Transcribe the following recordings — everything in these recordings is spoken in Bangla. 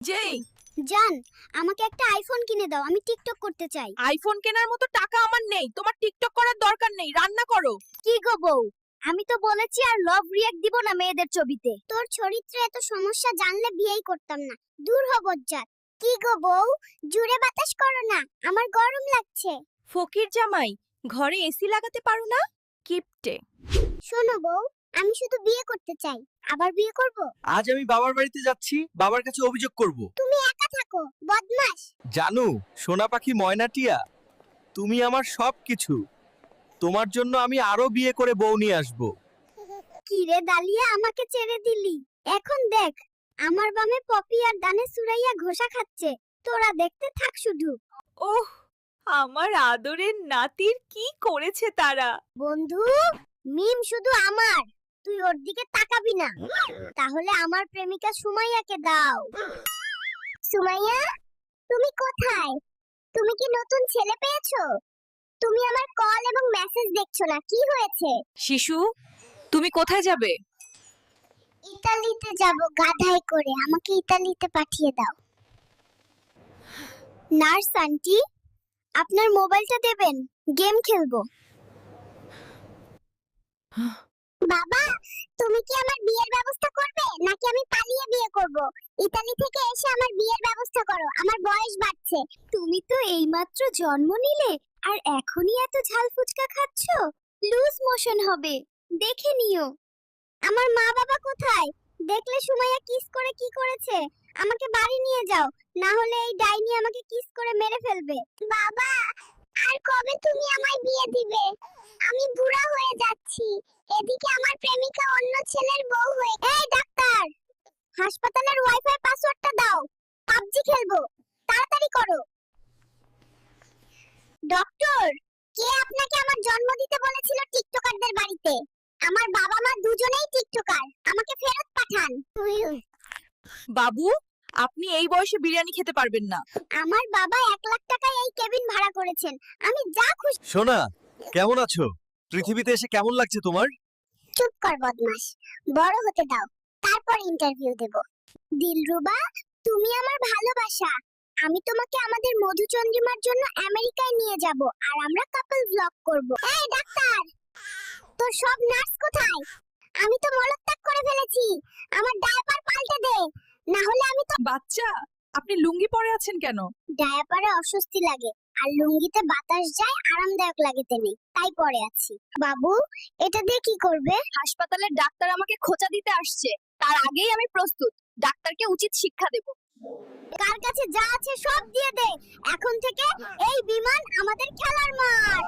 যেই জান, আমাকে একটা আইফোন কিনে দাও, আমি টিকটক করতে চাই। আইফোন কেনার মতো টাকা আমার নেই, তোমার টিকটক করার দরকার নেই, রান্না করো। কি গো বউ, আমি তো বলেছি আর লাভ রিঅ্যাক্ট দিব না মেয়েদের ছবিতে। তোর চরিত্রে এত সমস্যা জানলে বিয়েই করতাম না। দূর হ বজ্জাত। কি গো বউ, জুড়ে বাতাস করো না, আমার গরম লাগছে। ফকির জামাই, ঘরে এসি লাগাতে পারো না? কিপটে। শোনো বউ, আমি শুধু বিয়ে করতে চাই, আবার বিয়ে করব। আজ আমি বাবার বাড়িতে যাচ্ছি, বাবার কাছে অভিযোগ করব। তুমি একা থাকো, বদমাশ। জানু, সোনা পাখি ময়নাটিয়া, তুমি আমার সবকিছু। তোমার জন্য আমি আরো বিয়ে করে বউ নিয়ে আসব। কি রে দালিয়া, আমাকে ছেড়ে দিলি? এখন দেখ, আমার বামে পপি আর ডানে সুরাইয়া ঘোষা খাচ্ছে। তোরা দেখতে থাক শুধু। ওহ, আমার আদরের নাতির কি করেছে তারা। বন্ধু, মিম শুধু আমার, তুই ওর দিকে তাকাবি না। তাহলে আমার প্রেমিকা সুমাইয়াকে দাও। সুমাইয়া, তুমি কোথায়? তুমি কি নতুন ছেলে পেয়েছো? তুমি আমার কল এবং মেসেজ দেখছো না, কি হয়েছে? শিশু, তুমি কোথায় যাবে? ইতালিতে যাব গাধায় করে, আমাকে ইতালিতে পাঠিয়ে দাও। নার্স আন্টি, আপনার মোবাইলটা দেবেন, গেম খেলবো। বাবা, তুমি কি আমার বিয়ের ব্যবস্থা করবে নাকি আমি পালিয়ে বিয়ে করব? ইতালি থেকে এসে আমার বিয়ের ব্যবস্থা করো, আমার বয়স বাড়ছে। তুমি তো এইমাত্র জন্ম নিলে আর এখনই এত ঝাল ফুচকা খাচ্ছো, লুজ মোশন হবে, দেখে নিও। আমার মা বাবা কোথায়? দেখলে সুমাইয়া কিস করে কি করেছে? আমাকে বাড়ি নিয়ে যাও, না হলে এই ডাইনি আমাকে কিস করে মেরে ফেলবে। বাবা, আর কবে তুমি আমায় বিয়ে দিবে? আমি বুড়া হয়ে যাচ্ছি, এদিকে আমার প্রেমিকা অন্য ছেলের বউ হয়ে। এই ডাক্তার, হাসপাতালের ওয়াইফাই পাসওয়ার্ডটা দাও, পাবজি খেলবো, তাড়াতাড়ি করো। ডক্টর, কে আপনাকে আমার জন্ম দিতে বলেছিল টিকটকারদের বাড়িতে? আমার বাবা মা দুজনেই টিকটকার, আমাকে ফেরত পাঠান। বাবু, আপনি এই বয়সে বিরিয়ানি খেতে পারবেন না। আমার বাবা 1 লাখ টাকায় এই কেবিন ভাড়া করেছেন, আমি যা খুশি। সোনা, কেমন আছো? পৃথিবীতে এসে কেমন লাগছে তোমার? চুপ কর বদমাশ, বড় হতে দাও, তারপর ইন্টারভিউ দেব। দিলরুবা, তুমি আমার ভালোবাসা, আমি তোমাকে আমাদের মধুচন্দ্রিমার জন্য আমেরিকায় নিয়ে যাব আর আমরা কাপল ব্লগ করব। এই ডাক্তার, তোর সব নার্স কোথায়? আমি তো মলত্যাগ করে ফেলেছি, আমার ডায়াপার পাল্টে দে, না হলে আমি তো। বাচ্চা, আপনি লুঙ্গি পরে আছেন কেন? ডায়াপারে অস্বস্তি লাগে আর লুঙ্গিতে বাতাস যায়, আরামদায়ক লাগে তেমনি, তাই পরে আছি। বাবু, এটা দিয়ে কি করবে? হাসপাতালের ডাক্তার আমাকে খোঁচা দিতে আসছে, তার আগেই আমি প্রস্তুত। ডাক্তারকে উচিত শিক্ষা দেব। কার কাছে যা আছে সব দিয়ে দে, এখন থেকে এই বিমান আমাদের খেলার মাঠ।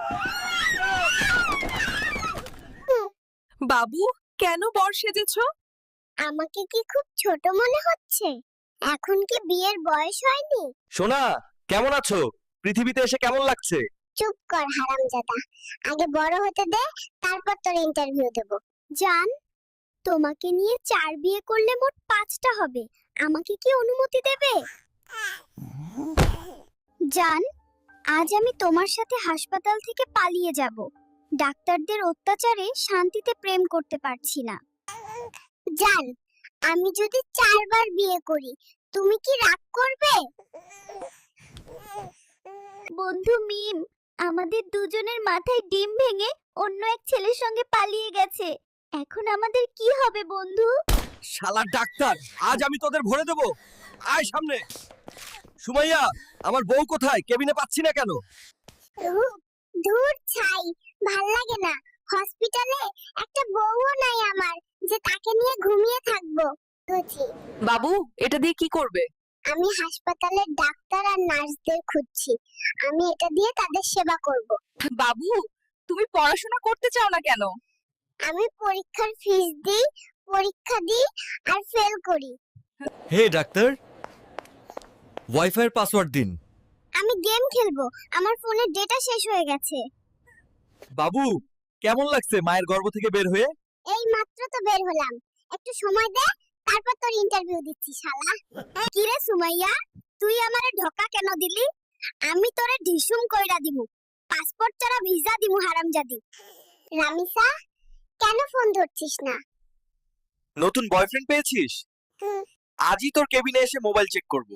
বাবু, কেন বর সেজেছো? আমাকে কি খুব ছোট মনে হচ্ছে? এখন কি বিয়ের বয়স হয়নি? সোনা, কেমন আছো? পৃথিবীতে এসে কেমন লাগছে? চুপ কর হারামজাদা, আগে বড় হতে দে, তারপর তোর ইন্টারভিউ দেব। জান, তোমাকে নিয়ে 4 বিয়ে করলে মোট 5টা হবে, আমাকে কি অনুমতি দেবে? জান, আজ আমি তোমার সাথে হাসপাতাল থেকে পালিয়ে যাব, ডাক্তারদের অত্যাচারে শান্তিতে প্রেম করতে পারছি না। জান, আমি যদি 4 বার বিয়ে করি, তুমি কি রাগ করবে? বন্ধু মিম, আমাদের দুজনের মাথায় ডিম ভেঙে অন্য এক ছেলের সঙ্গে পালিয়ে গেছে, এখন আমাদের কি হবে বন্ধু? শালা ডাক্তার, আজ আমি তোদের ভরে দেব। আয় সামনে। সুমাইয়া, আমার বউ কোথায়? কেবিনে পাচ্ছি না কেন? ধুর ছাই, ভাল লাগে না। হসপিটালে একটা বউও নাই আমার, যে তাকে নিয়ে ঘুমিয়ে থাকবো। বাবু, এটা দিয়ে কি করবে? আমি হাসপাতালের ডাক্তার আর নার্সদের খুঁজছি, আমি এটা দিয়ে তাদের সেবা করব। বাবু, তুমি পড়াশোনা করতে চাও না কেন? আমি পরীক্ষার ফিস দিই, পরীক্ষা দিই আর ফেল করি। হে ডাক্তার, ওয়াইফাই এর পাসওয়ার্ড দিন। আমি গেম খেলবো, আমার ফোনের ডেটা শেষ হয়ে গেছে। বাবু, কেমন লাগছে মায়ের গর্ভ থেকে বের হয়ে? এই মাত্র তো বের হলাম, একটু সময় দে, তারপর তোর ইন্টারভিউ দিচ্ছি শালা। কি রে সুমাইয়া, তুই আমারে ধোকা কেন দিলি? আমি তোরে ঢিসুম কইরা দিমু, পাসপোর্ট ছাড়া ভিসা দিমু হারামজাদি। রামিসা, কেন ফোন ধরছিস না? নতুন বয়ফ্রেন্ড পেয়েছিস? আজই তোর কেবিনে এসে মোবাইল চেক করব